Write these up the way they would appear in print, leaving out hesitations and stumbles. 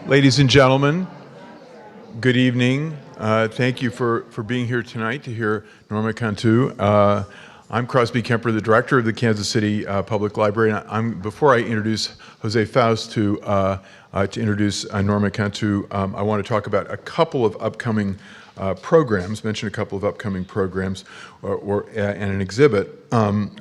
Ladies and gentlemen, good evening. Thank you for being here tonight to hear Norma Cantú. I'm Crosby Kemper, the director of the Kansas City Public Library. And before I introduce Jose Faust to introduce Norma Cantú, I want to talk about a couple of upcoming programs, mention a couple of upcoming programs and an exhibit.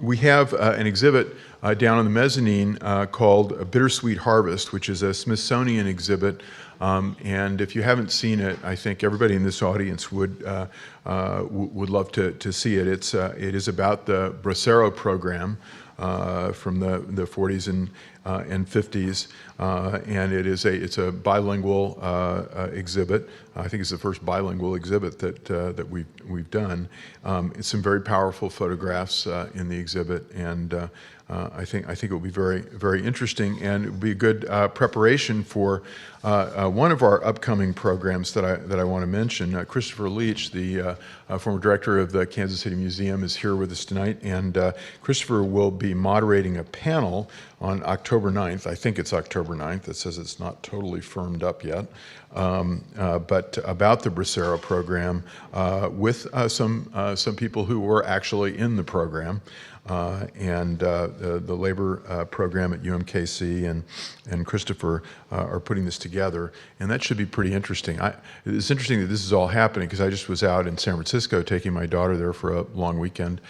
We have an exhibit down on the mezzanine called Bittersweet Harvest, which is a Smithsonian exhibit. And if you haven't seen it, I think everybody in this audience would love to see it. It is about the Bracero program from the 40s and 50s, and it's a bilingual exhibit. I think it's the first bilingual exhibit that we've done. It's some very powerful photographs in the exhibit, and I think it will be very, very interesting, and it will be a good preparation for one of our upcoming programs that I want to mention. Christopher Leach, the former director of the Kansas City Museum, is here with us tonight, and Christopher will be moderating a panel on October 9th. I think it's October 9th. It says it's not totally firmed up yet, but about the Bracero program with some people who were actually in the program. And the labor program at UMKC and Christopher are putting this together, and that should be pretty interesting. It's interesting that this is all happening because I just was out in San Francisco taking my daughter there for a long weekend,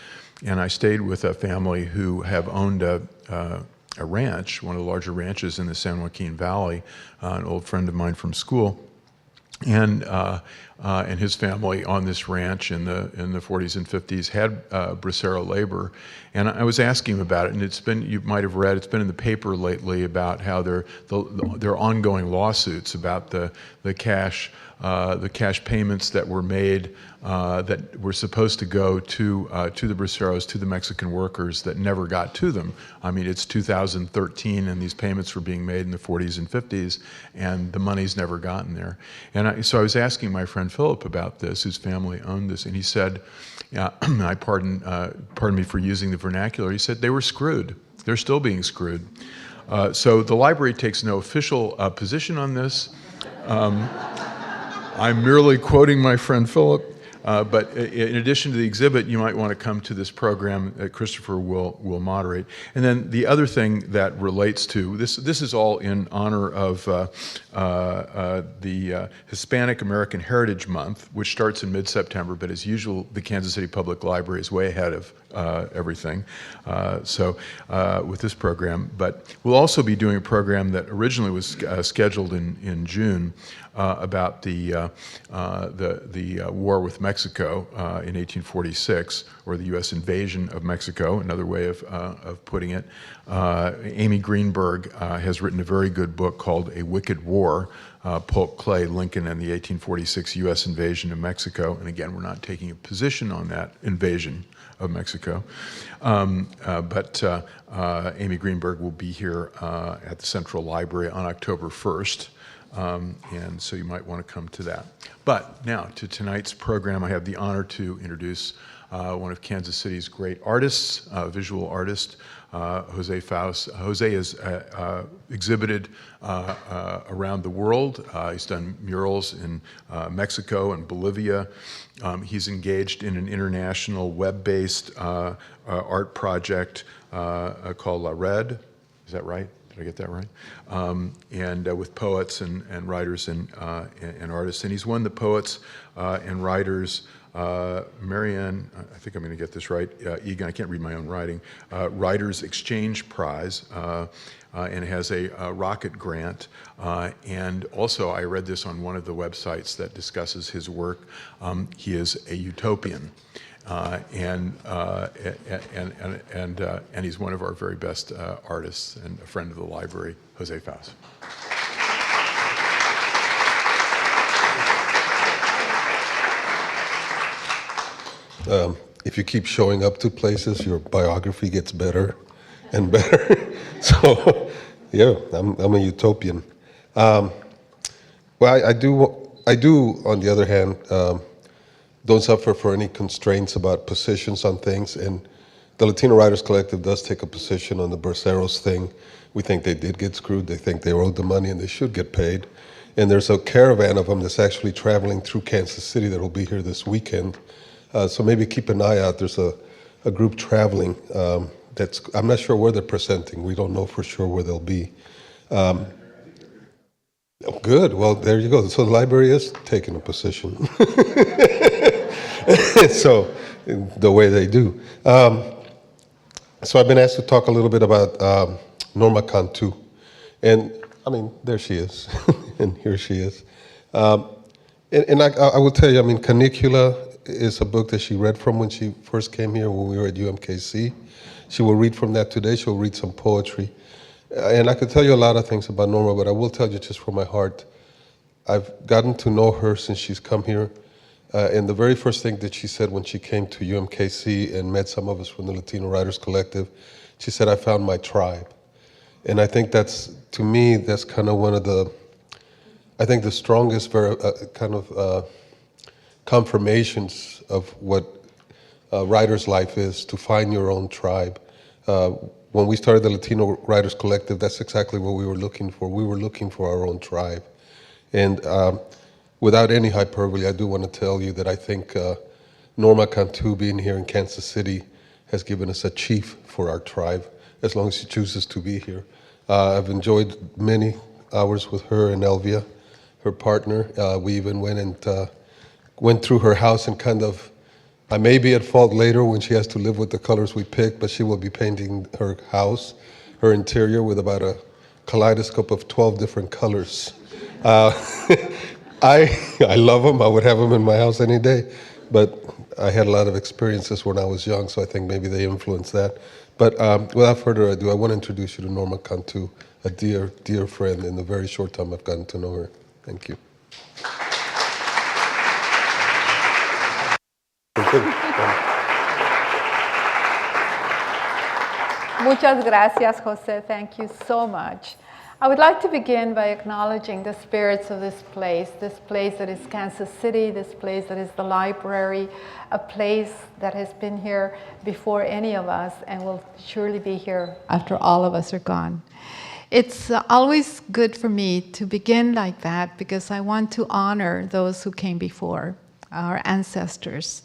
and I stayed with a family who have owned a ranch, one of the larger ranches in the San Joaquin Valley, an old friend of mine from school. And his family on this ranch in the 40s and 50s had Bracero labor, and I was asking him about it. And it's been, you might have read, it's been in the paper lately about how there are ongoing lawsuits about the cash payments that were made that were supposed to go to the Braceros, to the Mexican workers, that never got to them. I mean, it's 2013, and these payments were being made in the 40s and 50s, and the money's never gotten there. And so I was asking my friend Philip about this, whose family owned this, and he said, I pardon me for using the vernacular, he said they were screwed. They're still being screwed. So the library takes no official position on this. I'm merely quoting my friend Philip, but in addition to the exhibit, you might want to come to this program that Christopher will moderate. And then the other thing that relates to, this is all in honor of the Hispanic American Heritage Month, which starts in mid-September, but as usual, the Kansas City Public Library is way ahead of everything. So with this program, but we'll also be doing a program that originally was scheduled in June about the war with Mexico in 1846, or the U.S. invasion of Mexico, another way of putting it. Amy Greenberg has written a very good book called A Wicked War, Polk Clay, Lincoln, and the 1846 U.S. invasion of Mexico. And again, we're not taking a position on that invasion of Mexico. But Amy Greenberg will be here at the Central Library on October 1st. And so you might want to come to that. But now to tonight's program, I have the honor to introduce one of Kansas City's great artists, visual artist, Jose Faust. Jose is exhibited around the world. He's done murals in Mexico and Bolivia. He's engaged in an international web-based art project called La Red. Is that right? Did I get that right? And with poets and writers and artists. And he's won the Poets and Writers Marianne, I think I'm going to get this right, Egan, I can't read my own writing, Writers Exchange Prize, and has a rocket grant. And also, I read this on one of the websites that discusses his work. He is a utopian. And he's one of our very best artists and a friend of the library, Jose Faust. If you keep showing up to places, your biography gets better and better. So, yeah, I'm a utopian. Well, I do. On the other hand, don't suffer for any constraints about positions on things. And the Latino Writers Collective does take a position on the Braceros thing. We think they did get screwed. They think they owed the money and they should get paid. And there's a caravan of them that's actually traveling through Kansas City that will be here this weekend. So maybe keep an eye out. There's a group traveling I'm not sure where they're presenting. We don't know for sure where they'll be. Oh, good. Well, there you go. So the library is taking a position. So the way they do. So I've been asked to talk a little bit about Norma Cant. And I mean, there she is, and here she is. And I will tell you, I mean, Canicula is a book that she read from when she first came here when we were at UMKC. She will read from that today. She'll read some poetry. And I could tell you a lot of things about Norma, but I will tell you just from my heart, I've gotten to know her since she's come here. And the very first thing that she said when she came to UMKC and met some of us from the Latino Writers Collective, she said, I found my tribe. And I think that's, to me, that's kind of one of the, I think the strongest confirmations of what writer's life is, to find your own tribe. When we started the Latino Writers Collective, that's exactly what we were looking for. We were looking for our own tribe. And without any hyperbole, I do want to tell you that I think Norma Cantú being here in Kansas City has given us a chief for our tribe, as long as she chooses to be here. I've enjoyed many hours with her and Elvia, her partner. We even went through her house and kind of, I may be at fault later when she has to live with the colors we picked, but she will be painting her house, her interior, with about a kaleidoscope of 12 different colors. I love them. I would have them in my house any day, but I had a lot of experiences when I was young, so I think maybe they influenced that. But without further ado, I want to introduce you to Norma Cantú, a dear, dear friend in the very short time I've gotten to know her. Thank you. Muchas gracias, Jose. Thank you so much. I would like to begin by acknowledging the spirits of this place that is Kansas City, this place that is the library, a place that has been here before any of us and will surely be here after all of us are gone. It's always good for me to begin like that because I want to honor those who came before, our ancestors,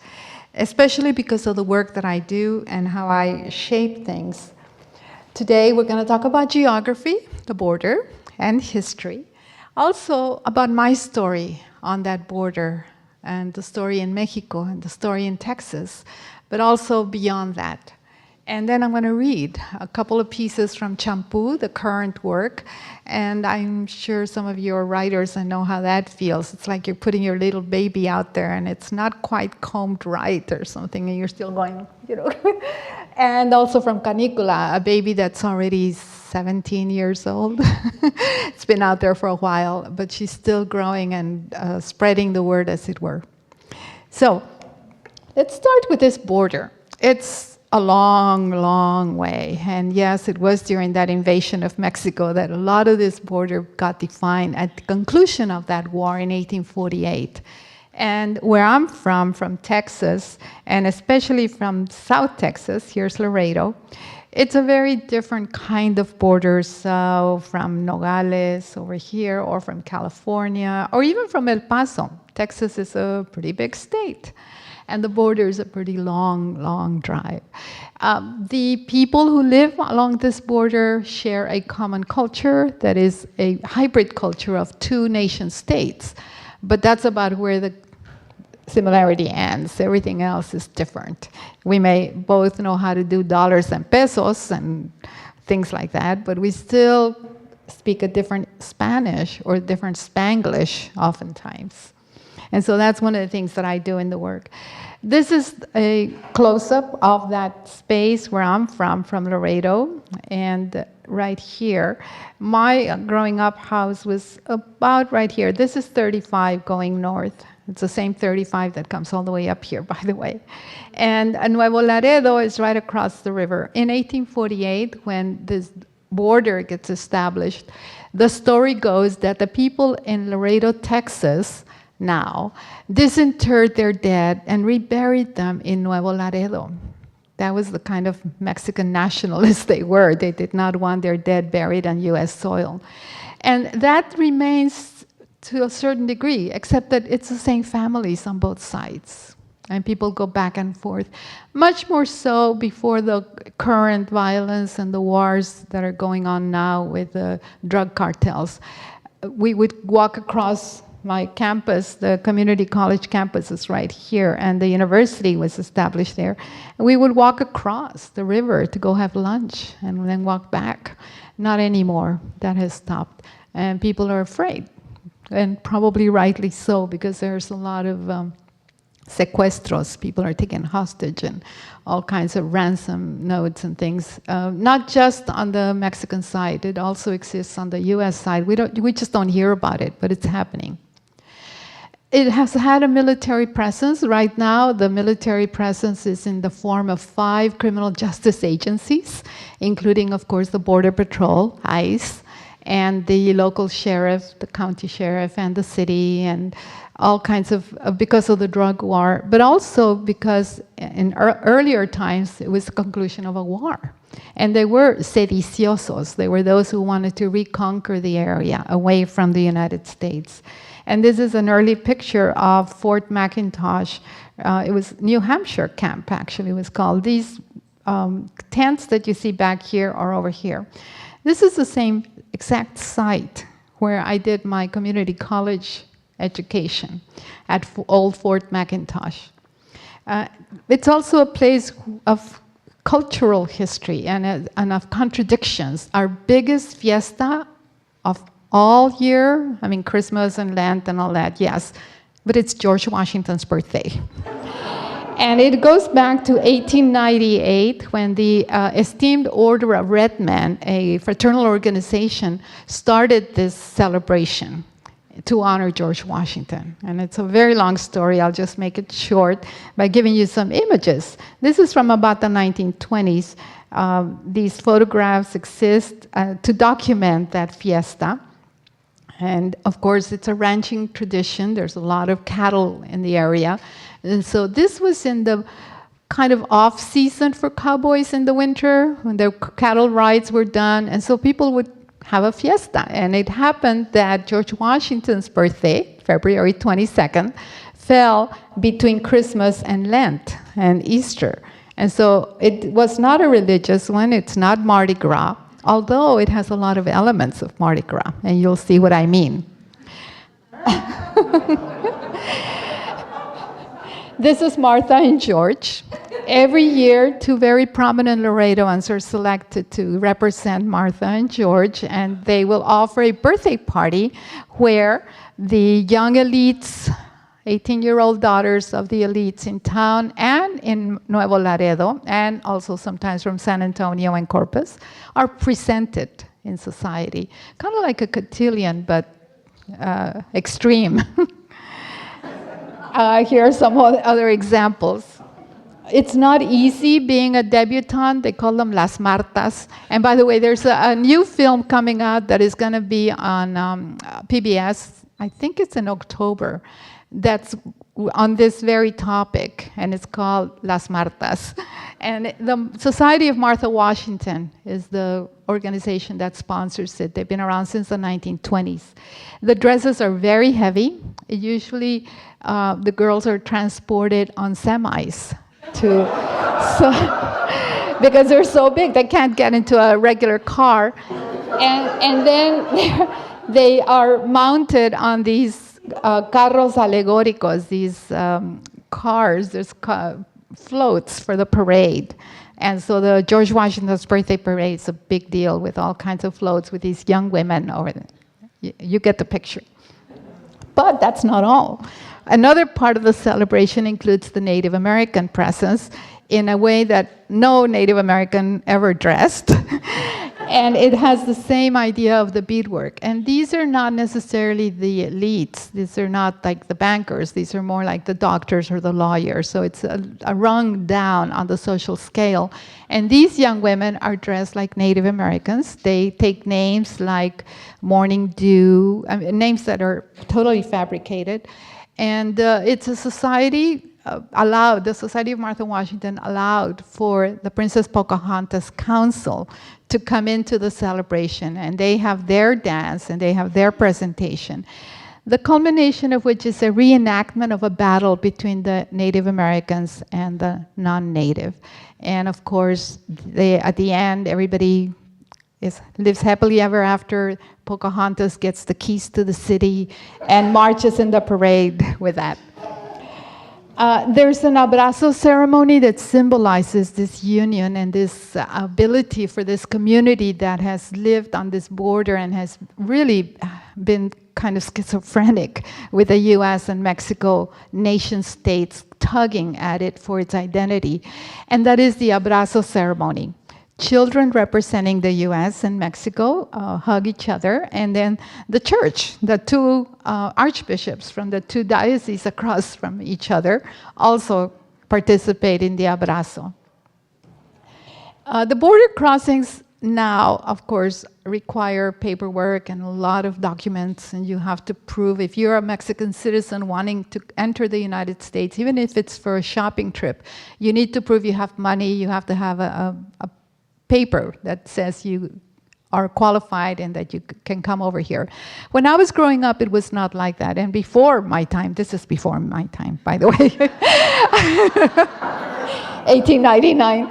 especially because of the work that I do and how I shape things. Today we're going to talk about geography, the border, and history. Also about my story on that border, and the story in Mexico, and the story in Texas, but also beyond that. And then I'm going to read a couple of pieces from Shampoo, the current work, and I'm sure some of you are writers and know how that feels. It's like you're putting your little baby out there and it's not quite combed right or something, and you're still going, you know. And also from Canicula, a baby that's already 17 years old. It's been out there for a while, but she's still growing and spreading the word, as it were. So let's start with this border. It's a long, long way. And yes, it was during that invasion of Mexico that a lot of this border got defined at the conclusion of that war in 1848. And where I'm from Texas, and especially from South Texas, here's Laredo, it's a very different kind of border. So from Nogales over here, or from California, or even from El Paso. Texas is a pretty big state. And the border is a pretty long, long drive. The people who live along this border share a common culture that is a hybrid culture of two nation states. But that's about where the similarity ends. Everything else is different. We may both know how to do dollars and pesos and things like that, but we still speak a different Spanish or different Spanglish oftentimes. And so that's one of the things that I do in the work. This is a close-up of that space where I'm from Laredo. And right here, my growing up house was about right here. This is 35 going north. It's the same 35 that comes all the way up here, by the way. And Nuevo Laredo is right across the river. In 1848, when this border gets established, the story goes that the people in Laredo, Texas, now disinterred their dead and reburied them in Nuevo Laredo. That was the kind of Mexican nationalists they were. They did not want their dead buried on U.S. soil. And that remains to a certain degree, except that it's the same families on both sides. And people go back and forth. Much more so before the current violence and the wars that are going on now with the drug cartels. We would walk across my campus, the community college campus is right here, and the university was established there. And we would walk across the river to go have lunch and then walk back. Not anymore. That has stopped. And people are afraid, and probably rightly so, because there's a lot of secuestros. People are taken hostage and all kinds of ransom notes and things. Not just on the Mexican side, it also exists on the US side. We just don't hear about it, but it's happening. It has had a military presence. Right now, the military presence is in the form of 5 criminal justice agencies, including, of course, the Border Patrol, ICE, and the local sheriff, the county sheriff, and the city, and all kinds of, because of the drug war, but also because in earlier times, it was the conclusion of a war. And they were sediciosos. They were those who wanted to reconquer the area away from the United States. And this is an early picture of Fort McIntosh. It was New Hampshire camp, actually, it was called. These tents that you see back here are over here. This is the same exact site where I did my community college education at Old Fort McIntosh. It's also a place of cultural history and of contradictions. Our biggest fiesta of all year, I mean Christmas and Lent and all that, yes, but it's George Washington's birthday. And it goes back to 1898 when the Esteemed Order of Red Men, a fraternal organization, started this celebration to honor George Washington. And it's a very long story. I'll just make it short by giving you some images. This is from about the 1920s. These photographs exist to document that fiesta. And of course, it's a ranching tradition. There's a lot of cattle in the area. And so this was in the kind of off season for cowboys in the winter when their cattle rides were done. And so people would have a fiesta. And it happened that George Washington's birthday, February 22nd, fell between Christmas and Lent and Easter. And so it was not a religious one. It's not Mardi Gras, although it has a lot of elements of Mardi Gras, and you'll see what I mean. This is Martha and George. Every year, 2 very prominent Laredoans are selected to represent Martha and George, and they will offer a birthday party where the young elites, 18-year-old daughters of the elites in town and in Nuevo Laredo, and also sometimes from San Antonio and Corpus, are presented in society. Kind of like a cotillion, but extreme. Here are some other examples. It's not easy being a debutante. They call them Las Martas. And by the way, there's a new film coming out that is going to be on PBS. I think it's in October. That's on this very topic, and it's called Las Martas. And the Society of Martha Washington is the organization that sponsors it. They've been around since the 1920s. The dresses are very heavy. Usually, the girls are transported on semis because they're so big, they can't get into a regular car. And then they are mounted on these carros alegóricos, these cars, there's floats for the parade. And so the George Washington's birthday parade is a big deal with all kinds of floats with these young women over there. You get the picture. But that's not all. Another part of the celebration includes the Native American presence in a way that no Native American ever dressed. And it has the same idea of the beadwork. And these are not necessarily the elites. These are not like the bankers. These are more like the doctors or the lawyers. So it's a rung down on the social scale. And these young women are dressed like Native Americans. They take names like Morning Dew, names that are totally fabricated. And it's a society the Society of Martha Washington allowed for the Princess Pocahontas Council to come into the celebration, and they have their dance and they have their presentation. the culmination of which is a reenactment of a battle between the Native Americans and the non-Native. And of course, at the end, everybody lives happily ever after. Pocahontas gets the keys to the city and marches in the parade with that. There's an Abrazo ceremony that symbolizes this union and this ability for this community that has lived on this border and has really been kind of schizophrenic with the US and Mexico nation states tugging at it for its identity. And that is the Abrazo ceremony. Children representing the US and Mexico hug each other, and then the church, the two archbishops from the two dioceses across from each other, also participate in the Abrazo. The border crossings now, of course, require paperwork and a lot of documents, and you have to prove if you're a Mexican citizen wanting to enter the United States, even if it's for a shopping trip, you need to prove you have money, you have to have a paper that says you are qualified and that you can come over here. When I was growing up, it was not like that. And before my time, this is before my time, by the way, 1899,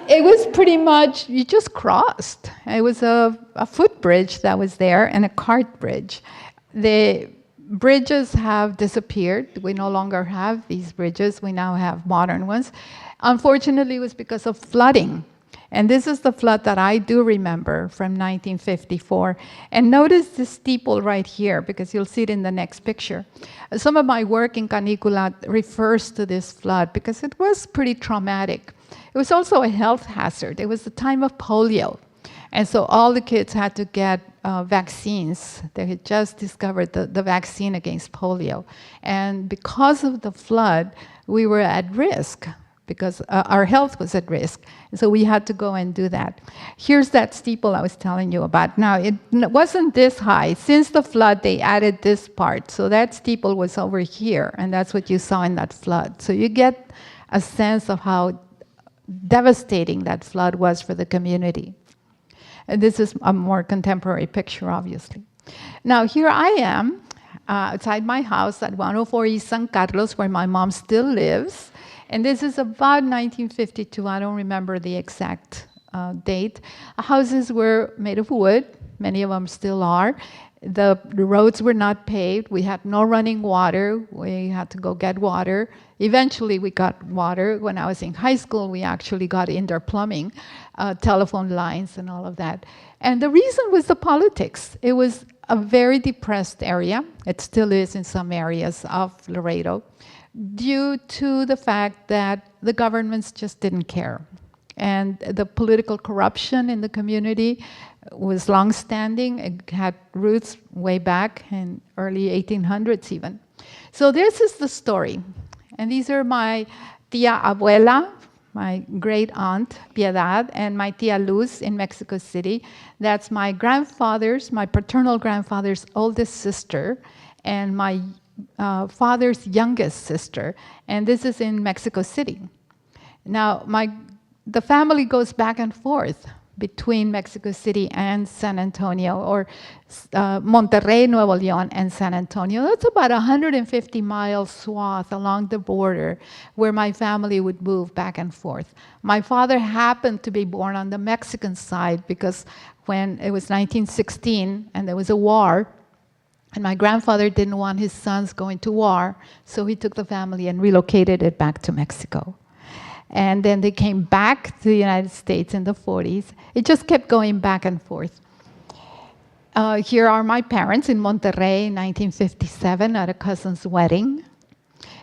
it was pretty much, you just crossed. It was a footbridge that was there and a cart bridge. The bridges have disappeared. We no longer have these bridges. We now have modern ones. Unfortunately, it was because of flooding. And this is the flood that I do remember from 1954. And notice the steeple right here, because you'll see it in the next picture. Some of my work in Canicula refers to this flood because it was pretty traumatic. It was also a health hazard. It was the time of polio. And so all the kids had to get vaccines. They had just discovered the vaccine against polio. And because of the flood, we were at risk, because our health was at risk. So we had to go and do that. Here's that steeple I was telling you about. Now, it wasn't this high. Since the flood, they added this part. So that steeple was over here, and that's what you saw in that flood. So you get a sense of how devastating that flood was for the community. And this is a more contemporary picture, obviously. Now, here I am outside my house at 104 East San Carlos, where my mom still lives. And this is about 1952. I don't remember the exact date. Houses were made of wood. Many of them still are. The roads were not paved. We had no running water. We had to go get water. Eventually, we got water. When I was in high school, we actually got indoor plumbing, telephone lines, and all of that. And the reason was the politics. It was a very depressed area. It still is in some areas of Laredo, due to the fact that the governments just didn't care. And the political corruption in the community was long-standing. It had roots way back in early 1800s even. So this is the story. And these are my tia abuela, my great aunt Piedad, and my tia Luz in Mexico City. That's my grandfather's, my paternal grandfather's oldest sister, and my father's youngest sister, and this is in Mexico City. Now, the family goes back and forth between Mexico City and San Antonio, or Monterrey, Nuevo León, and San Antonio. That's about a 150-mile swath along the border where my family would move back and forth. My father happened to be born on the Mexican side because when it was 1916 and there was a war, and my grandfather didn't want his sons going to war, so he took the family and relocated it back to Mexico. And then they came back to the United States in the 40s. It just kept going back and forth. Here are my parents in Monterrey in 1957 at a cousin's wedding.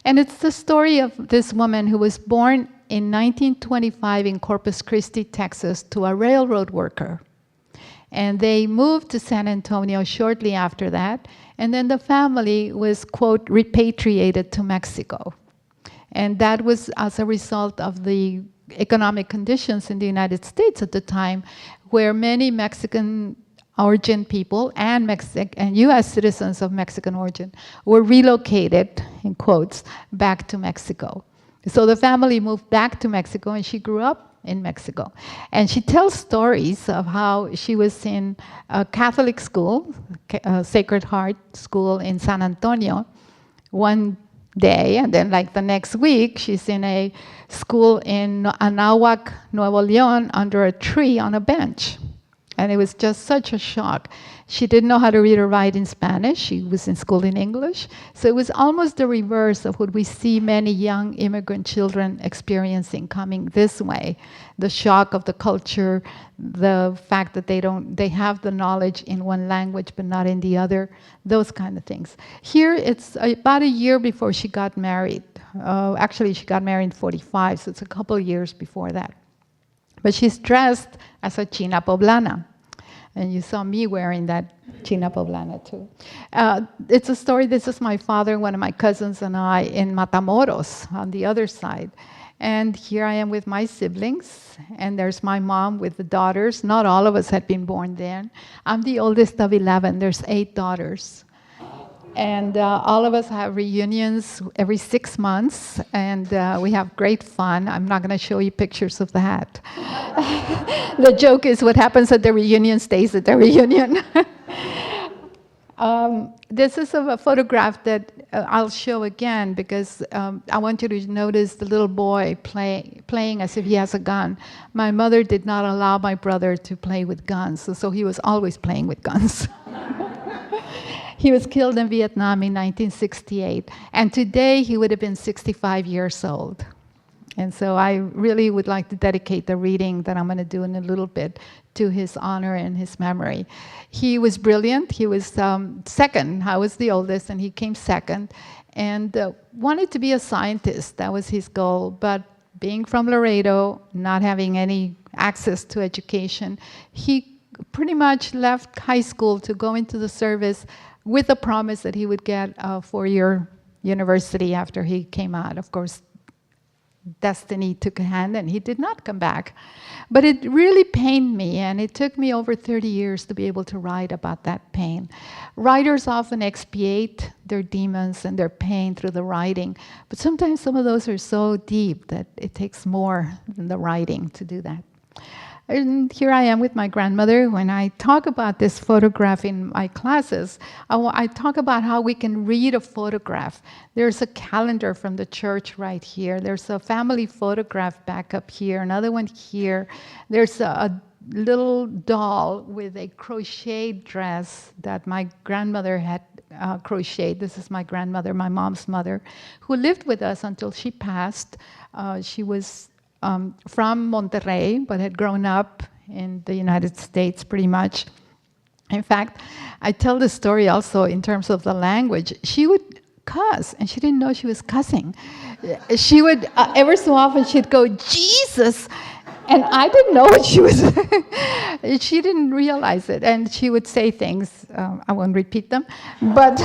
And it's the story of this woman who was born in 1925 in Corpus Christi, Texas, to a railroad worker. And they moved to San Antonio shortly after that, and then the family was, quote, repatriated to Mexico. And that was as a result of the economic conditions in the United States at the time, where many Mexican origin people and US citizens of Mexican origin were relocated, in quotes, back to Mexico. So the family moved back to Mexico, and she grew up in Mexico. And she tells stories of how she was in a Catholic school, Sacred Heart School in San Antonio, one day, and then like the next week, she's in a school in Anáhuac, Nuevo León, under a tree on a bench. And it was just such a shock. She didn't know how to read or write in Spanish. She was in school in English. So it was almost the reverse of what we see many young immigrant children experiencing coming this way. The shock of the culture, the fact that they have the knowledge in one language but not in the other, those kind of things. Here, it's about a year before she got married. Actually, she got married in 45, so it's a couple years before that. But she's dressed as a China Poblana. And you saw me wearing that China Poblana too. It's a story, this is my father, one of my cousins, and I in Matamoros on the other side. And here I am with my siblings, and there's my mom with the daughters. Not all of us had been born then. I'm the oldest of 11, there's 8 daughters. And all of us have reunions every 6 months, and we have great fun. I'm not going to show you pictures of that. The joke is what happens at the reunion stays at the reunion. This is a photograph that I'll show again because I want you to notice the little boy playing as if he has a gun. My mother did not allow my brother to play with guns, so he was always playing with guns. He was killed in Vietnam in 1968, and today he would have been 65 years old. And so I really would like to dedicate the reading that I'm going to do in a little bit to his honor and his memory. He was brilliant. He was second. I was the oldest, and he came second, and wanted to be a scientist. That was his goal. But being from Laredo, not having any access to education, he pretty much left high school to go into the service with a promise that he would get a 4-year university after he came out. Of course, destiny took a hand and he did not come back. But it really pained me, and it took me over 30 years to be able to write about that pain. Writers often expiate their demons and their pain through the writing, but sometimes some of those are so deep that it takes more than the writing to do that. And here I am with my grandmother. When I talk about this photograph in my classes, I talk about how we can read a photograph. There's a calendar from the church right here. There's a family photograph back up here, another one here. There's a little doll with a crocheted dress that my grandmother had crocheted. This is my grandmother, my mom's mother, who lived with us until she passed. She was from Monterrey, but had grown up in the United States pretty much. In fact, I tell the story also in terms of the language. She would cuss, and she didn't know she was cussing. She would, ever so often, she'd go, Jesus! And I didn't know what she was, she didn't realize it. And she would say things, I won't repeat them, but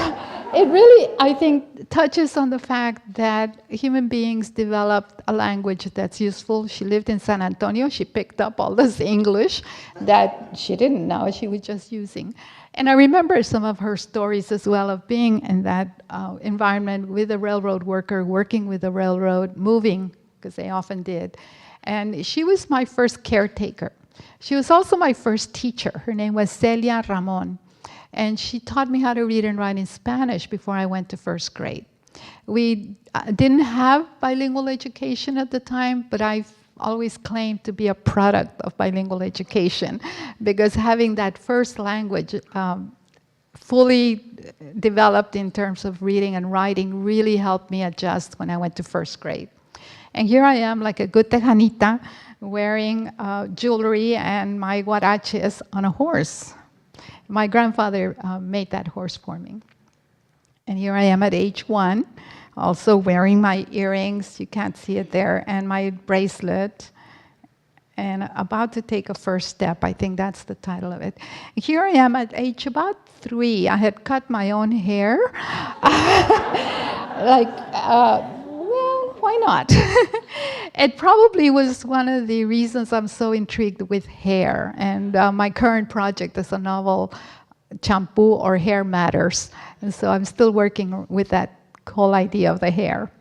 it really, I think, touches on the fact that human beings developed a language that's useful. She lived in San Antonio. She picked up all this English that she didn't know she was just using. And I remember some of her stories as well of being in that environment with a railroad worker, working with the railroad, moving, because they often did. And she was my first caretaker. She was also my first teacher. Her name was Celia Ramon. And she taught me how to read and write in Spanish before I went to first grade. We didn't have bilingual education at the time, but I've always claimed to be a product of bilingual education, because having that first language fully developed in terms of reading and writing really helped me adjust when I went to first grade. And here I am, like a good tejanita, wearing jewelry and my huaraches on a horse. My grandfather made that horse for me. And here I am at age 1, also wearing my earrings, you can't see it there, and my bracelet, and about to take a first step. I think that's the title of it. Here I am at age about 3. I had cut my own hair. Well, why not? It probably was one of the reasons I'm so intrigued with hair. And my current project is a novel, Shampoo or Hair Matters. And so I'm still working with that whole idea of the hair.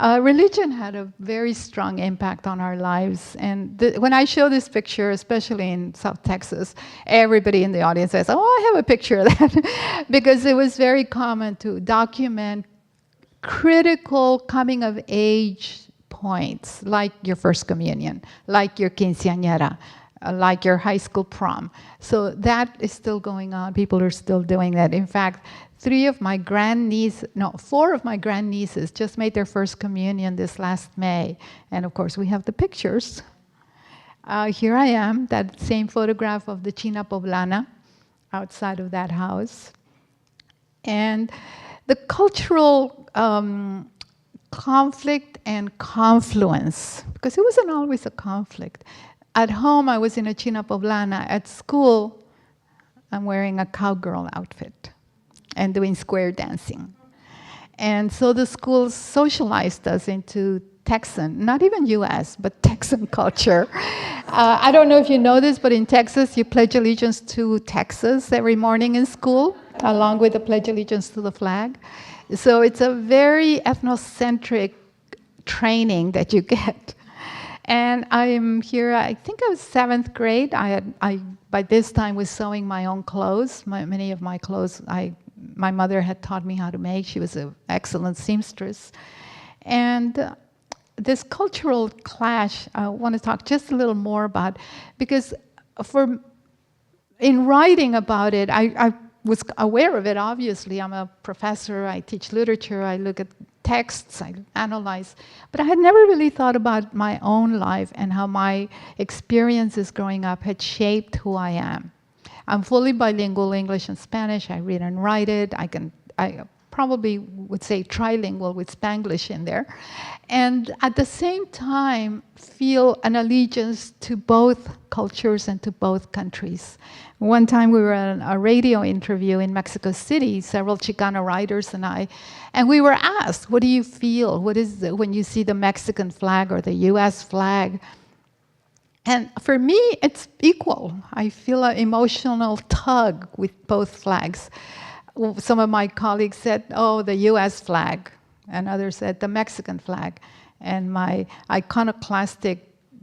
Religion had a very strong impact on our lives. And when I show this picture, especially in South Texas, everybody in the audience says, oh, I have a picture of that. Because it was very common to document critical coming of age points, like your first communion, like your quinceañera, like your high school prom. So that is still going on. People are still doing that. In fact, four of my grandnieces just made their first communion this last May. And of course, we have the pictures. Here I am, that same photograph of the China Poblana outside of that house. And the cultural conflict and confluence, because it wasn't always a conflict. At home, I was in a China Poblana. At school, I'm wearing a cowgirl outfit and doing square dancing. And so the schools socialized us into Texan, not even US, but Texan culture. I don't know if you know this, but in Texas, you pledge allegiance to Texas every morning in school, along with the pledge allegiance to the flag. So it's a very ethnocentric training that you get. And I am here, I think I was 7th grade. I by this time was sewing my own clothes. Many of my clothes, my mother had taught me how to make. She was an excellent seamstress. And this cultural clash, I want to talk just a little more about, because in writing about it, I was aware of it, obviously. I'm a professor, I teach literature, I look at texts, I analyze, but I had never really thought about my own life and how my experiences growing up had shaped who I am. I'm fully bilingual, English and Spanish. I read and write it. I probably would say trilingual with Spanglish in there. And at the same time, feel an allegiance to both cultures and to both countries. One time we were at a radio interview in Mexico City, several Chicana writers and we were asked, what do you feel? What is it when you see the Mexican flag or the US flag? And for me, it's equal. I feel an emotional tug with both flags. Some of my colleagues said, oh, the US flag, and others said the Mexican flag. And my iconoclastic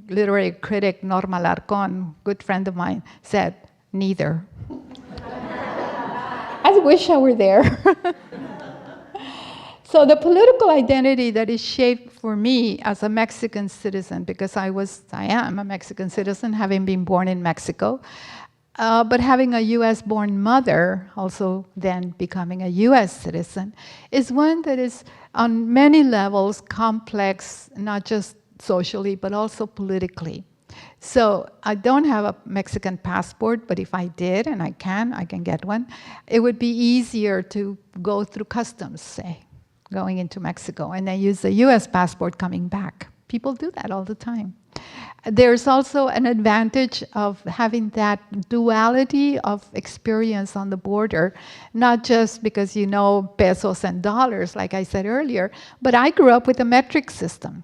literary critic, Norma Cant, good friend of mine, said, neither. I wish I were there. So the political identity that is shaped for me as a Mexican citizen, because I am a Mexican citizen, having been born in Mexico, but having a US-born mother, also then becoming a US citizen, is one that is on many levels complex, not just socially, but also politically. So I don't have a Mexican passport, but if I did, and I can get one, it would be easier to go through customs, say, going into Mexico, and then use the US passport coming back. People do that all the time. There's also an advantage of having that duality of experience on the border, not just because you know pesos and dollars, like I said earlier, but I grew up with a metric system.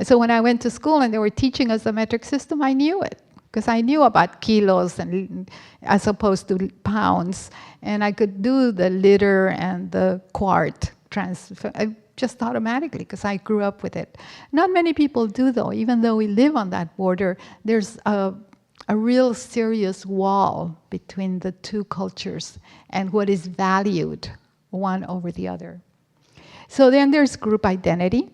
So when I went to school and they were teaching us the metric system, I knew it, because I knew about kilos and as opposed to pounds, and I could do the liter and the quart transfer. Just automatically, because I grew up with it. Not many people do, though. Even though we live on that border, there's a real serious wall between the two cultures and what is valued one over the other. So then there's group identity.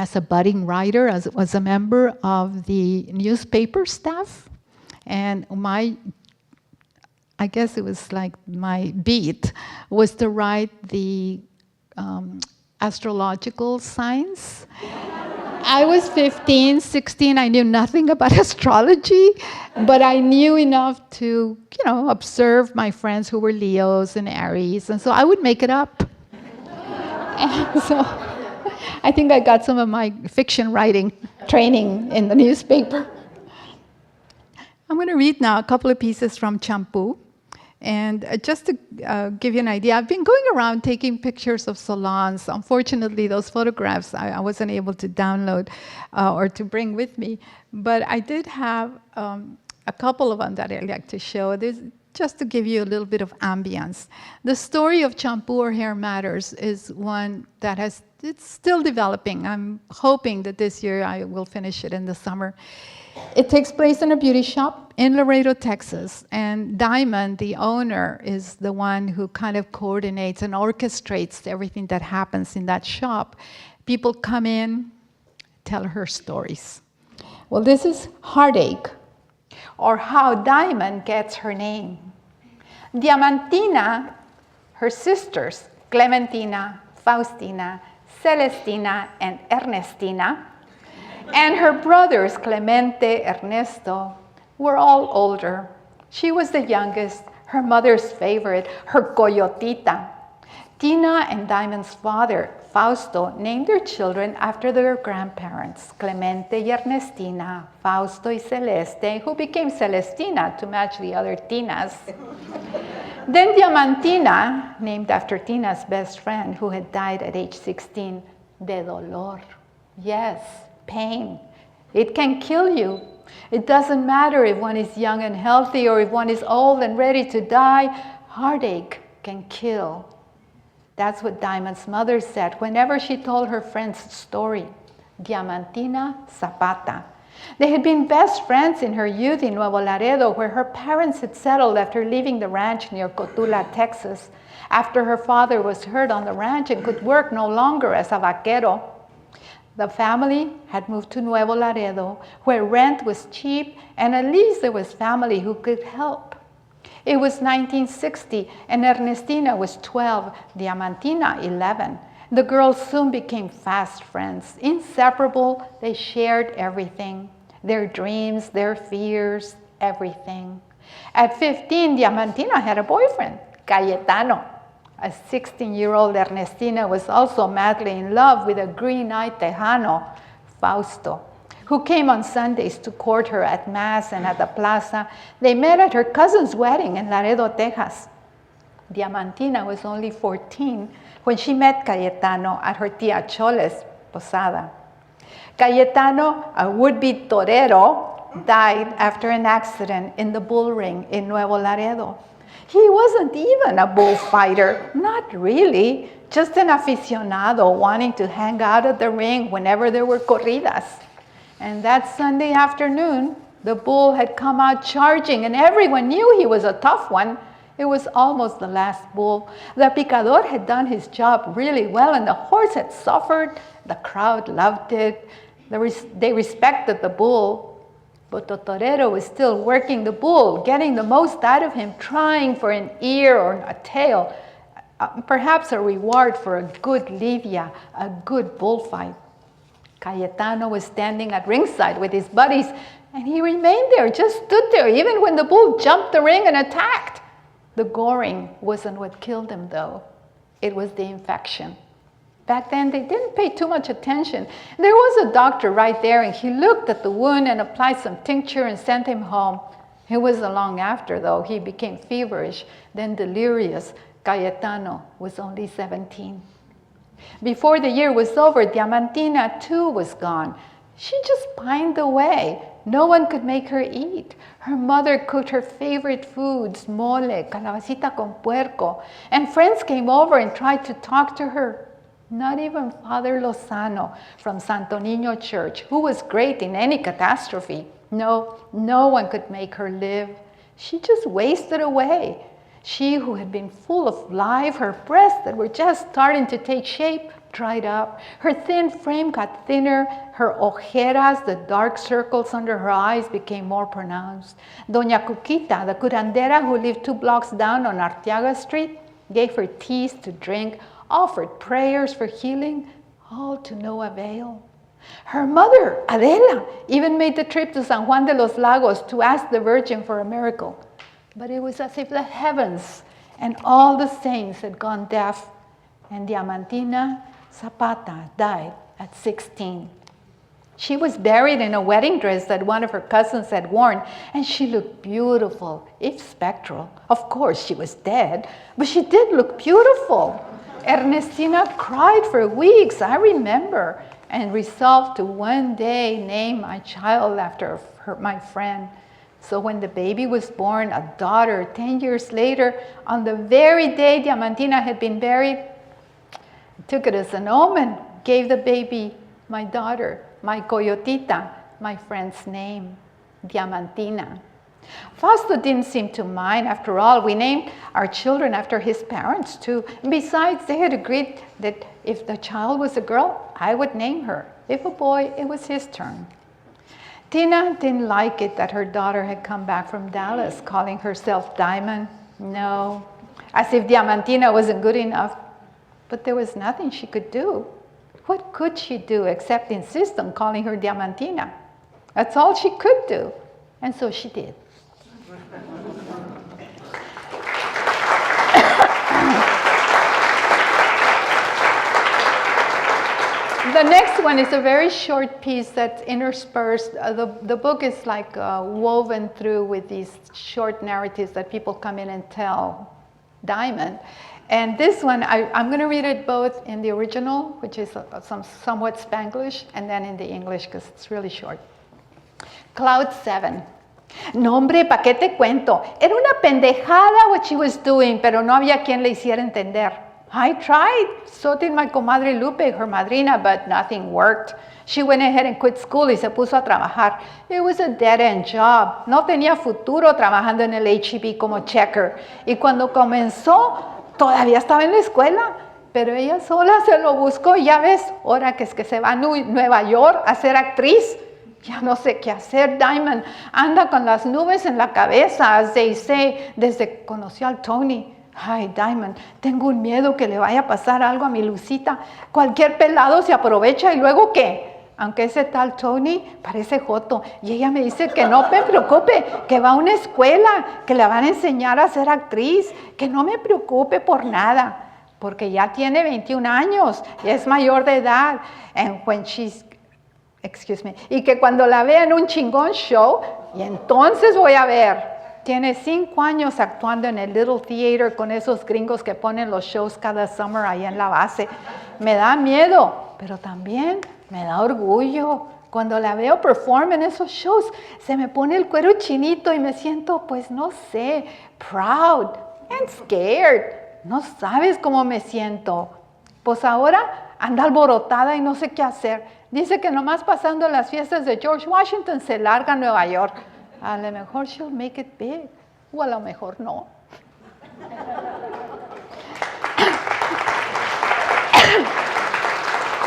As a budding writer, as was a member of the newspaper staff, and I guess it was like my beat was to write the astrological signs. I was 15, 16, I knew nothing about astrology, but I knew enough to, observe my friends who were Leos and Aries, and so I would make it up. And so I think I got some of my fiction writing training in the newspaper. I'm going to read now a couple of pieces from Shampoo. And just to give you an idea, I've been going around taking pictures of salons. Unfortunately, those photographs I wasn't able to download or to bring with me. But I did have a couple of them that I'd like to show. There's just to give you a little bit of ambience. The story of Shampoo or Hair Matters is one that it's still developing. I'm hoping that this year I will finish it in the summer. It takes place in a beauty shop in Laredo, Texas, and Diamond, the owner, is the one who kind of coordinates and orchestrates everything that happens in that shop. People come in, tell her stories. Well, this is Heartache, or how Diamond gets her name. Diamantina, her sisters, Clementina, Faustina, Celestina, and Ernestina, and her brothers, Clemente, Ernesto, were all older. She was the youngest, her mother's favorite, her coyotita. Tina and Diamond's father, Fausto, named their children after their grandparents, Clemente y Ernestina, Fausto y Celeste, who became Celestina to match the other Tinas. Then Diamantina, named after Tina's best friend, who had died at age 16, de dolor. Yes, pain. It can kill you. It doesn't matter if one is young and healthy or if one is old and ready to die. Heartache can kill. That's what Diamond's mother said whenever she told her friend's story. Diamantina Sebata. They had been best friends in her youth in Nuevo Laredo, where her parents had settled after leaving the ranch near Cotula, Texas, after her father was hurt on the ranch and could work no longer as a vaquero. The family had moved to Nuevo Laredo, where rent was cheap and at least there was family who could help. It was 1960 and Ernestina was 12, Diamantina 11. The girls soon became fast friends. Inseparable, they shared everything. Their dreams, their fears, everything. At 15, Diamantina had a boyfriend, Cayetano. A 16-year-old Ernestina was also madly in love with a green-eyed Tejano, Fausto, who came on Sundays to court her at Mass and at the plaza. They met at her cousin's wedding in Laredo, Texas. Diamantina was only 14 when she met Cayetano at her tia Chole's Posada. Cayetano, a would-be torero, died after an accident in the bull ring in Nuevo Laredo. He wasn't even a bullfighter, not really, just an aficionado wanting to hang out at the ring whenever there were corridas. And that Sunday afternoon, the bull had come out charging and everyone knew he was a tough one. It was almost the last bull. The picador had done his job really well and the horse had suffered. The crowd loved it. They respected the bull. But the torero was still working the bull, getting the most out of him, trying for an ear or a tail, perhaps a reward for a good livia, a good bullfight. Cayetano was standing at ringside with his buddies, and he remained there, just stood there, even when the bull jumped the ring and attacked. The goring wasn't what killed him, though. It was the infection. Back then, they didn't pay too much attention. There was a doctor right there, and he looked at the wound and applied some tincture and sent him home. It wasn't long after, though, he became feverish, then delirious. Cayetano was only 17. Before the year was over, Diamantina, too, was gone. She just pined away. No one could make her eat. Her mother cooked her favorite foods, mole, calabacita con puerco, and friends came over and tried to talk to her. Not even Father Lozano from Santo Niño Church, who was great in any catastrophe. No one could make her live. She just wasted away. She who had been full of life, her breasts that were just starting to take shape, dried up. Her thin frame got thinner. Her ojeras, the dark circles under her eyes, became more pronounced. Doña Cuquita, the curandera who lived 2 blocks down on Arteaga Street, gave her teas to drink, offered prayers for healing, all to no avail. Her mother, Adela, even made the trip to San Juan de los Lagos to ask the Virgin for a miracle. But it was as if the heavens and all the saints had gone deaf, and Diamantina Sebata died at 16. She was buried in a wedding dress that one of her cousins had worn, and she looked beautiful, if spectral. Of course, she was dead, but she did look beautiful. Ernestina cried for weeks, I remember, and resolved to one day name my child after my friend. So when the baby was born, a daughter, 10 years later, on the very day Diamantina had been buried, took it as an omen, gave the baby my daughter, my coyotita, my friend's name, Diamantina. Fausto didn't seem to mind. After all, we named our children after his parents too. And besides, they had agreed that if the child was a girl, I would name her. If a boy, it was his turn. Tina didn't like it that her daughter had come back from Dallas calling herself Diamond. No, as if Diamantina wasn't good enough. But there was nothing she could do. What could she do except insist on calling her Diamantina? That's all she could do. And so she did. The next one is a very short piece that's interspersed. The book is like woven through with these short narratives that people come in and tell Diamond. And this one, I'm going to read it both in the original, which is somewhat Spanglish, and then in the English because it's really short. Cloud 7. No, hombre, ¿pa' qué te cuento? Era una pendejada what she was doing, pero no había quien le hiciera entender. I tried. So did my comadre Lupe, her madrina, but nothing worked. She went ahead and quit school y se puso a trabajar. It was a dead-end job. No tenía futuro trabajando en el H-E-B como checker. Y cuando comenzó, todavía estaba en la escuela, pero ella sola se lo buscó. Ya ves, ahora que es que se va a Nueva York a ser actriz. Ya no sé qué hacer. Diamond anda con las nubes en la cabeza, as they say, desde que conoció al Tony. Ay, Diamond, tengo un miedo que le vaya a pasar algo a mi Lucita. Cualquier pelado se aprovecha y luego ¿qué? Aunque ese tal Tony parece joto. Y ella me dice que no me preocupe, que va a una escuela, que le van a enseñar a ser actriz, que no me preocupe por nada, porque ya tiene 21 años y es mayor de edad. And when she's y que cuando la vea en un chingón show, y entonces voy a ver. Tiene 5 años actuando en el Little Theater con esos gringos que ponen los shows cada summer ahí en la base. Me da miedo, pero también me da orgullo. Cuando la veo perform en esos shows, se me pone el cuero chinito y me siento, pues no sé, proud and scared. No sabes cómo me siento. Pues ahora anda alborotada y no sé qué hacer. Dice que nomás pasando las fiestas de George Washington se larga a Nueva York. A lo mejor she'll make it big. O a lo mejor no.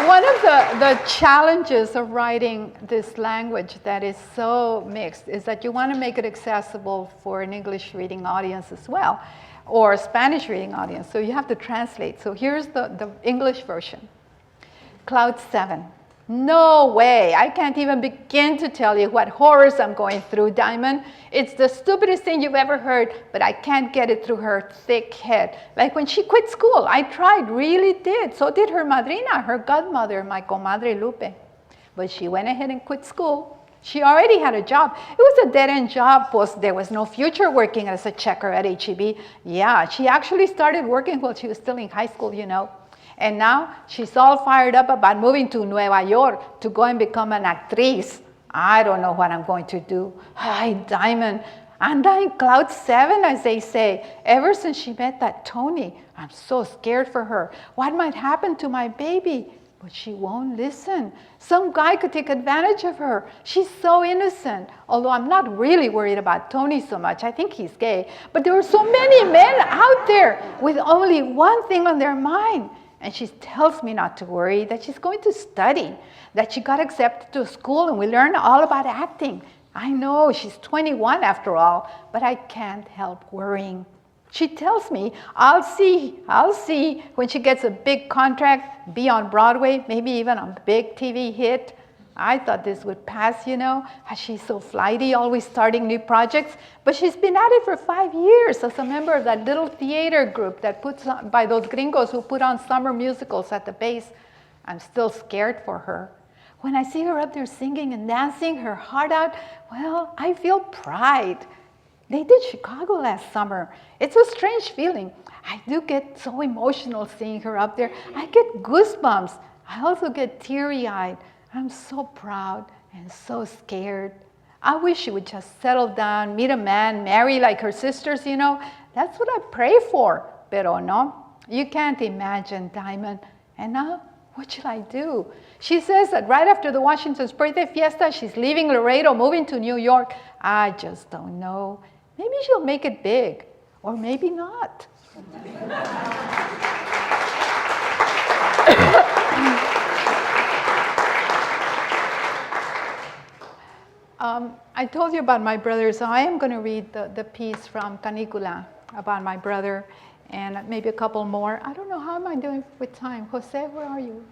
One of the challenges of writing this language that is so mixed is that you want to make it accessible for an English reading audience as well, or a Spanish reading audience. So you have to translate. So here's the English version. Cloud 7. No way. I can't even begin to tell you what horrors I'm going through, Diamond. It's the stupidest thing you've ever heard, but I can't get it through her thick head. Like when she quit school, I tried, really did. So did her madrina, her godmother, my comadre Lupe. But she went ahead and quit school. She already had a job. It was a dead-end job, pues there was no future working as a checker at H-E-B. Yeah, she actually started working while she was still in high school, you know. And now she's all fired up about moving to Nueva York to go and become an actriz. I don't know what I'm going to do. Hi, Diamond. I'm in cloud 7, as they say. Ever since she met that Tony, I'm so scared for her. What might happen to my baby? But she won't listen. Some guy could take advantage of her. She's so innocent. Although I'm not really worried about Tony so much. I think he's gay. But there are so many men out there with only one thing on their mind. And she tells me not to worry, that she's going to study, that she got accepted to school and we learn all about acting. I know, she's 21 after all, but I can't help worrying. She tells me, I'll see when she gets a big contract, be on Broadway, maybe even a big TV hit. I thought this would pass, you know, as she's so flighty, always starting new projects. But she's been at it for 5 years as a member of that little theater group that puts on, by those gringos who put on summer musicals at the base. I'm still scared for her. When I see her up there singing and dancing her heart out, well, I feel pride. They did Chicago last summer. It's a strange feeling. I do get so emotional seeing her up there. I get goosebumps. I also get teary-eyed. I'm so proud and so scared. I wish she would just settle down, meet a man, marry like her sisters, you know. That's what I pray for. Pero no, you can't imagine, Diamond. And now, what should I do? She says that right after the Washington's birthday fiesta, she's leaving Laredo, moving to New York. I just don't know. Maybe she'll make it big, or maybe not. I told you about my brother, so I am going to read the piece from Canicula about my brother and maybe a couple more. I don't know, how am I doing with time? Jose, where are you?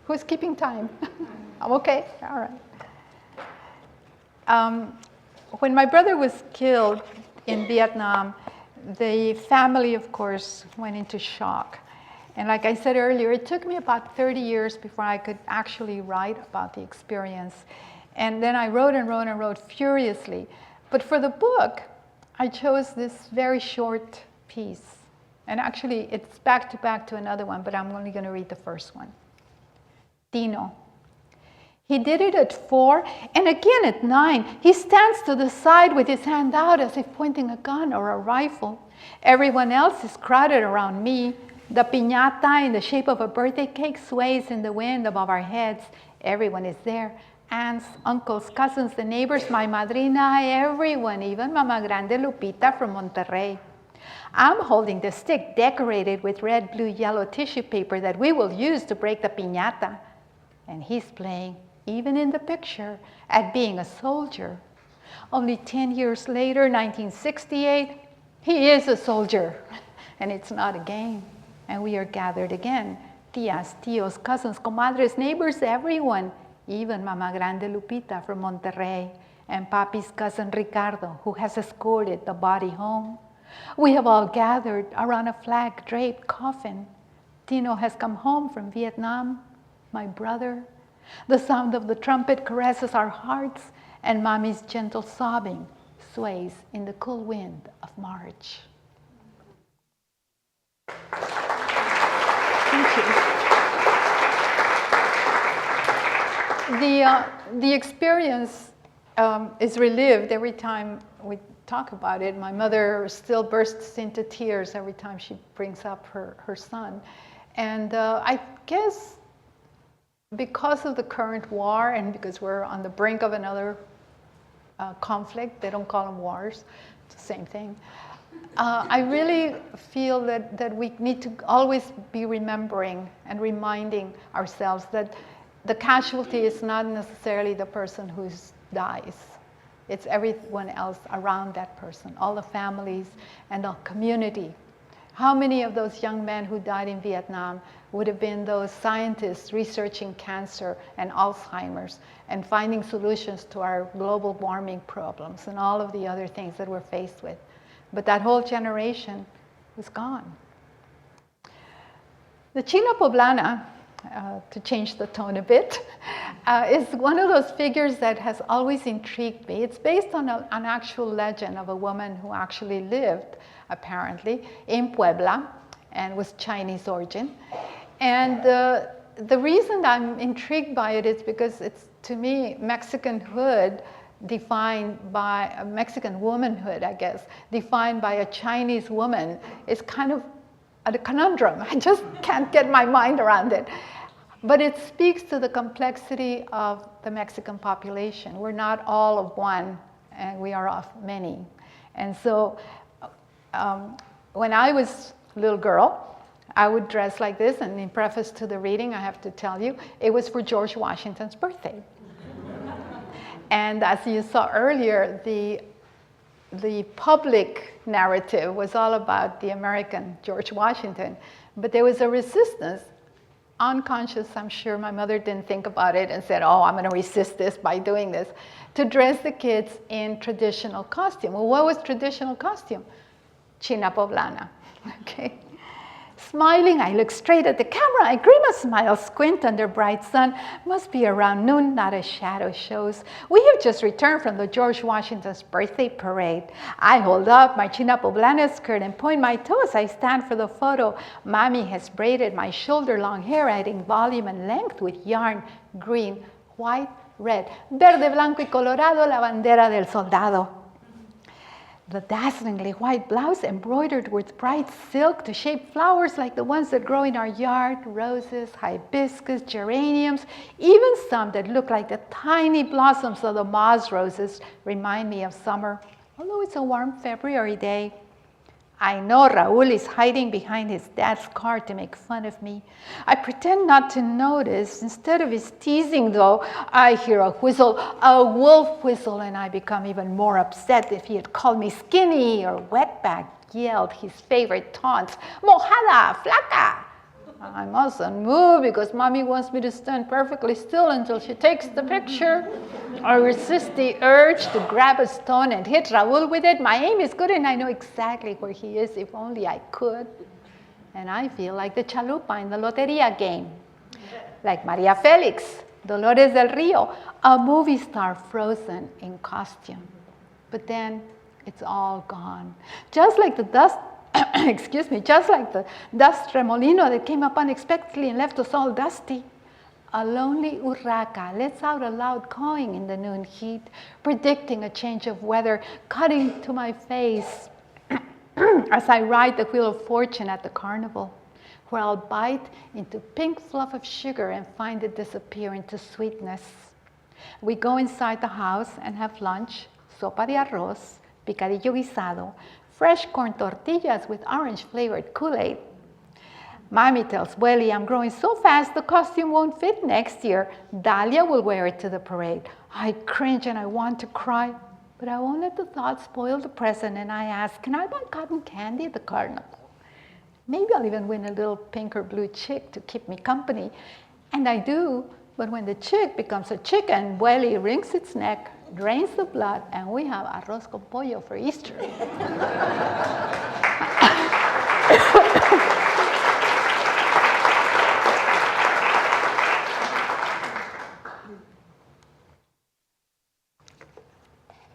Who's keeping time? I'm okay? All right. When my brother was killed in Vietnam, the family, of course, went into shock. And like I said earlier, it took me about 30 years before I could actually write about the experience. And then I wrote and wrote and wrote furiously. But for the book, I chose this very short piece. And actually, it's back to another one, but I'm only going to read the first one. Tino. He did it at 4, and again at 9. He stands to the side with his hand out as if pointing a gun or a rifle. Everyone else is crowded around me. The piñata in the shape of a birthday cake sways in the wind above our heads. Everyone is there. Aunts, uncles, cousins, the neighbors, my madrina, everyone, even Mama Grande Lupita from Monterrey. I'm holding the stick decorated with red, blue, yellow tissue paper that we will use to break the piñata. And he's playing, even in the picture, at being a soldier. Only 10 years later, 1968, he is a soldier. And it's not a game. And we are gathered again. Tias, tios, cousins, comadres, neighbors, everyone. Even Mama Grande Lupita from Monterrey, and Papi's cousin Ricardo, who has escorted the body home. We have all gathered around a flag-draped coffin. Tino has come home from Vietnam, my brother. The sound of the trumpet caresses our hearts, and Mommy's gentle sobbing sways in the cool wind of March. Thank you. The experience is relived every time we talk about it. My mother still bursts into tears every time she brings up her son. And I guess because of the current war and because we're on the brink of another conflict, they don't call them wars, it's the same thing. I really feel that we need to always be remembering and reminding ourselves that the casualty is not necessarily the person who dies. It's everyone else around that person, all the families and the community. How many of those young men who died in Vietnam would have been those scientists researching cancer and Alzheimer's and finding solutions to our global warming problems and all of the other things that we're faced with? But that whole generation was gone. The China Poblana, to change the tone a bit, is one of those figures that has always intrigued me. It's based on an actual legend of a woman who actually lived, apparently, in Puebla and was Chinese origin. And the reason I'm intrigued by it is because it's, to me, Mexicanhood defined by, a Mexican womanhood, I guess, defined by a Chinese woman is kind of a conundrum. I just can't get my mind around it. But it speaks to the complexity of the Mexican population. We're not all of one, and we are of many. And so when I was a little girl, I would dress like this, and in preface to the reading, I have to tell you, it was for George Washington's birthday. And as you saw earlier, the public narrative was all about the American George Washington, but there was a resistance, unconscious, I'm sure my mother didn't think about it and said, oh, I'm going to resist this by doing this, to dress the kids in traditional costume. Well, what was traditional costume? China Poblana, okay? Smiling, I look straight at the camera. I grin a smile, squint under bright sun. Must be around noon, not a shadow shows. We have just returned from the George Washington's birthday parade. I hold up my China Poblana skirt and point my toes. I stand for the photo. Mommy has braided my shoulder-long hair, adding volume and length with yarn, green, white, red. Verde, blanco y colorado, la bandera del soldado. The dazzlingly white blouse embroidered with bright silk to shape flowers like the ones that grow in our yard, roses, hibiscus, geraniums, even some that look like the tiny blossoms of the moss roses remind me of summer, although it's a warm February day. I know Raúl is hiding behind his dad's car to make fun of me. I pretend not to notice. Instead of his teasing, though, I hear a whistle, a wolf whistle, and I become even more upset. If he had called me skinny or wetback, yelled his favorite taunts, mojada, flaca. I mustn't move because Mommy wants me to stand perfectly still until she takes the picture. I resist the urge to grab a stone and hit Raúl with it. My aim is good and I know exactly where he is, if only I could. And I feel like the chalupa in the Loteria game. Like Maria Felix, Dolores del Rio, a movie star frozen in costume. But then it's all gone. Just like the dust just like the dust remolino that came up unexpectedly and left us all dusty. A lonely urraca lets out a loud cawing in the noon heat, predicting a change of weather, cutting to my face as I ride the wheel of fortune at the carnival, where I'll bite into pink fluff of sugar and find it disappear into sweetness. We go inside the house and have lunch, sopa de arroz, picadillo guisado, fresh corn tortillas with orange-flavored Kool-Aid. Mommy tells Welly I'm growing so fast the costume won't fit next year. Dalia will wear it to the parade. I cringe and I want to cry, but I won't let the thought spoil the present, and I ask, can I buy cotton candy at the carnival? Maybe I'll even win a little pink or blue chick to keep me company. And I do, but when the chick becomes a chicken, Welly wrings its neck, drains the blood, and we have arroz con pollo for Easter.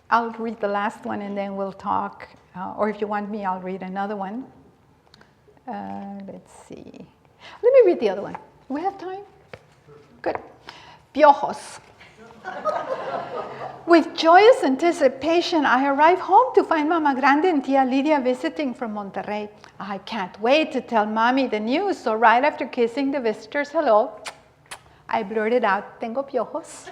I'll read the last one and then we'll talk. Or if you want me, I'll read another one. Let's see. Let me read the other one. Do we have time? Good. Piojos. With joyous anticipation, I arrive home to find Mama Grande and Tia Lidia visiting from Monterrey. I can't wait to tell Mommy the news, so right after kissing the visitors hello, I blurted out, tengo piojos.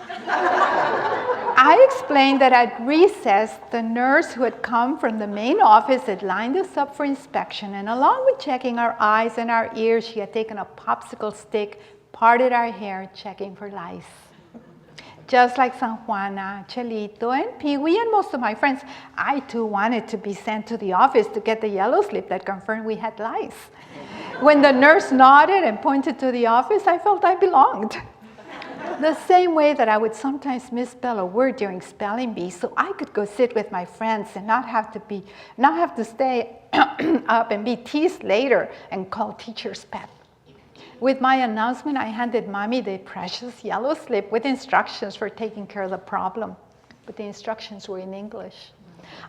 I explained that at recess, the nurse who had come from the main office had lined us up for inspection, and along with checking our eyes and our ears, she had taken a popsicle stick, parted our hair, checking for lice. Just like San Juana, Chelito, and Pee-wee, and most of my friends, I too wanted to be sent to the office to get the yellow slip that confirmed we had lice. When the nurse nodded and pointed to the office, I felt I belonged. The same way that I would sometimes misspell a word during spelling bee, so I could go sit with my friends and not have to stay up and be teased later and called teacher's pet. With my announcement, I handed Mommy the precious yellow slip with instructions for taking care of the problem, but the instructions were in English.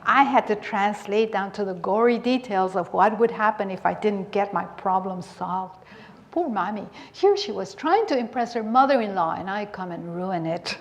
I had to translate down to the gory details of what would happen if I didn't get my problem solved. Poor Mommy, here she was trying to impress her mother-in-law, and I come and ruin it.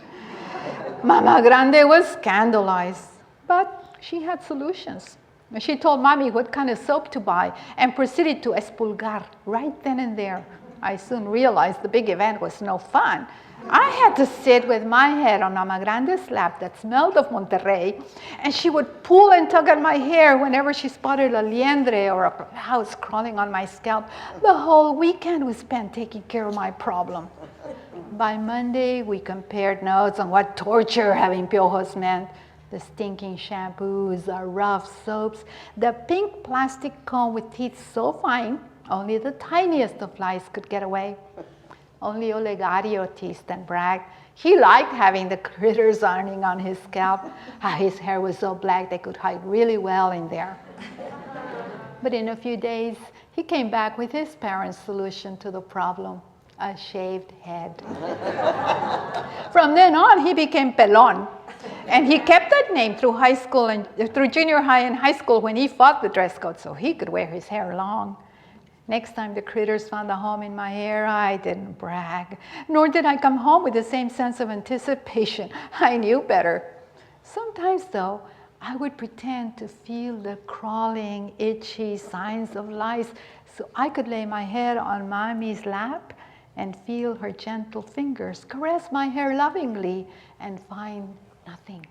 Mama Grande was scandalized, but she had solutions. She told Mommy what kind of soap to buy and proceeded to expulgar right then and there. I soon realized the big event was no fun. I had to sit with my head on Mama Grande's lap that smelled of Monterrey, and she would pull and tug at my hair whenever she spotted a liendre or a mouse crawling on my scalp. The whole weekend was spent taking care of my problem. By Monday, we compared notes on what torture having piojos meant. The stinking shampoos, the rough soaps, the pink plastic comb with teeth so fine, only the tiniest of flies could get away. Only Olegario teased and bragged. He liked having the critters ironing on his scalp. His hair was so black they could hide really well in there. But in a few days, he came back with his parents' solution to the problem, a shaved head. From then on, he became Pelon. And he kept that name through high school and through junior high and high school when he fought the dress code, so he could wear his hair long. Next time the critters found a home in my hair, I didn't brag, nor did I come home with the same sense of anticipation. I knew better. Sometimes, though, I would pretend to feel the crawling, itchy signs of lice so I could lay my head on Mommy's lap and feel her gentle fingers caress my hair lovingly and find nothing.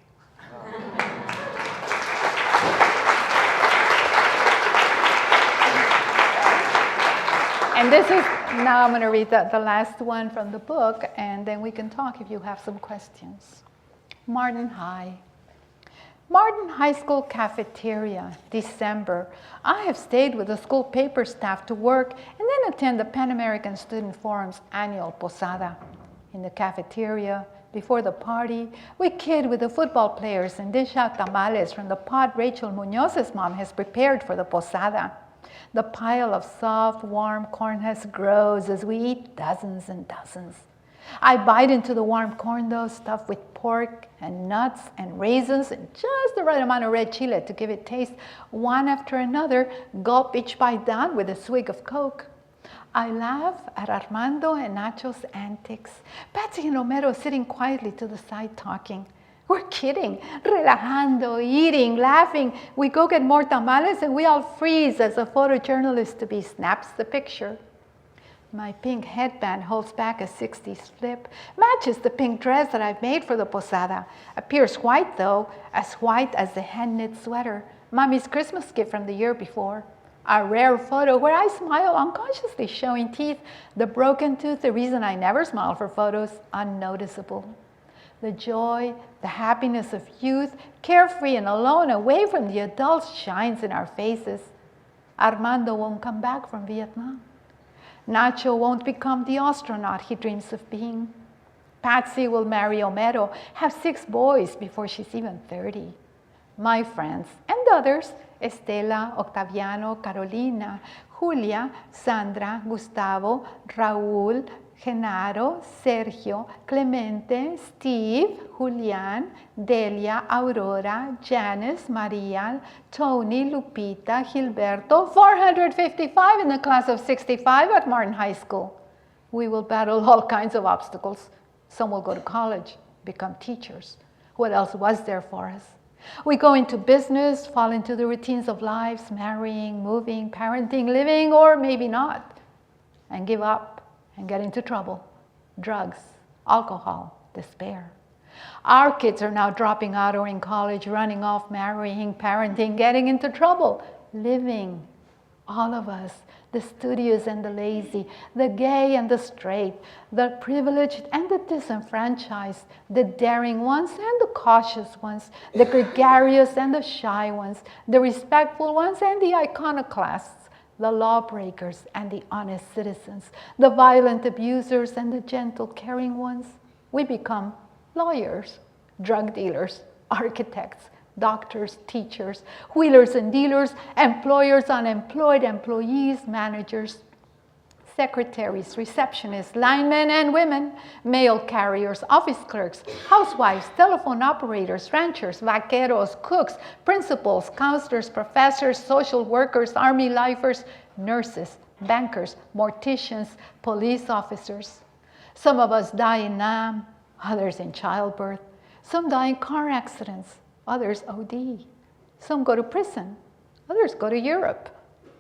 And this is, now I'm going to read the last one from the book, and then we can talk if you have some questions. Martin High. Martin High School cafeteria, December. I have stayed with the school paper staff to work and then attend the Pan American Student Forum's annual Posada. In the cafeteria, before the party, we kid with the football players and dish out tamales from the pot Rachel Muñoz's mom has prepared for the Posada. The pile of soft, warm corn husks grows as we eat dozens and dozens. I bite into the warm corn dough stuffed with pork and nuts and raisins and just the right amount of red chile to give it taste. One after another, gulp each bite down with a swig of Coke. I laugh at Armando and Nacho's antics. Patsy and Homero sitting quietly to the side talking. We're kidding, relajando, eating, laughing. We go get more tamales and we all freeze as a photojournalist-to-be snaps the picture. My pink headband holds back a 60s flip, matches the pink dress that I've made for the Posada. Appears white though, as white as the hand-knit sweater, Mommy's Christmas gift from the year before. A rare photo where I smile unconsciously showing teeth, the broken tooth, the reason I never smile for photos, unnoticeable. The joy, the happiness of youth, carefree and alone, away from the adults, shines in our faces. Armando won't come back from Vietnam. Nacho won't become the astronaut he dreams of being. Patsy will marry Homero, have 6 boys before she's even 30. My friends and others, Estela, Octaviano, Carolina, Julia, Sandra, Gustavo, Raúl, Genaro, Sergio, Clemente, Steve, Julian, Delia, Aurora, Janice, Maria, Tony, Lupita, Gilberto, 455 in the class of 65 at Martin High School. We will battle all kinds of obstacles. Some will go to college, become teachers. What else was there for us? We go into business, fall into the routines of lives, marrying, moving, parenting, living, or maybe not, and give up and get into trouble, drugs, alcohol, despair. Our kids are now dropping out or in college, running off, marrying, parenting, getting into trouble, living. All of us, the studious and the lazy, the gay and the straight, the privileged and the disenfranchised, the daring ones and the cautious ones, the gregarious and the shy ones, the respectful ones and the iconoclasts, the lawbreakers and the honest citizens, the violent abusers and the gentle caring ones. We become lawyers, drug dealers, architects, doctors, teachers, wheelers and dealers, employers, unemployed, employees, managers, secretaries, receptionists, linemen and women, mail carriers, office clerks, housewives, telephone operators, ranchers, vaqueros, cooks, principals, counselors, professors, social workers, army lifers, nurses, bankers, morticians, police officers. Some of us die in Nam, others in childbirth. Some die in car accidents, others OD. Some go to prison, others go to Europe.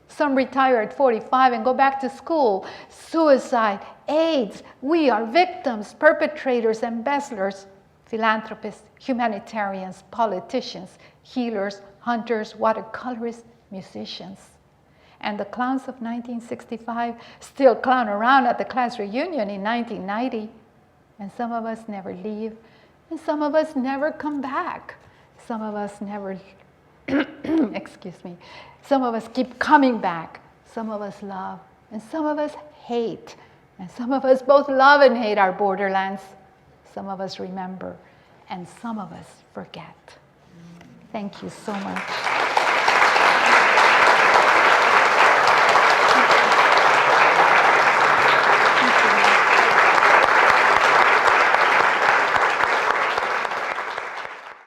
Some retire at 45 and go back to school. Suicide, AIDS, we are victims, perpetrators, embezzlers, philanthropists, humanitarians, politicians, healers, hunters, watercolorists, musicians. And the clowns of 1965 still clown around at the class reunion in 1990. And some of us never leave, and some of us never come back. Some of us never, excuse me, some of us keep coming back. Some of us love, and some of us hate. And some of us both love and hate our borderlands. Some of us remember, and some of us forget. Thank you so much.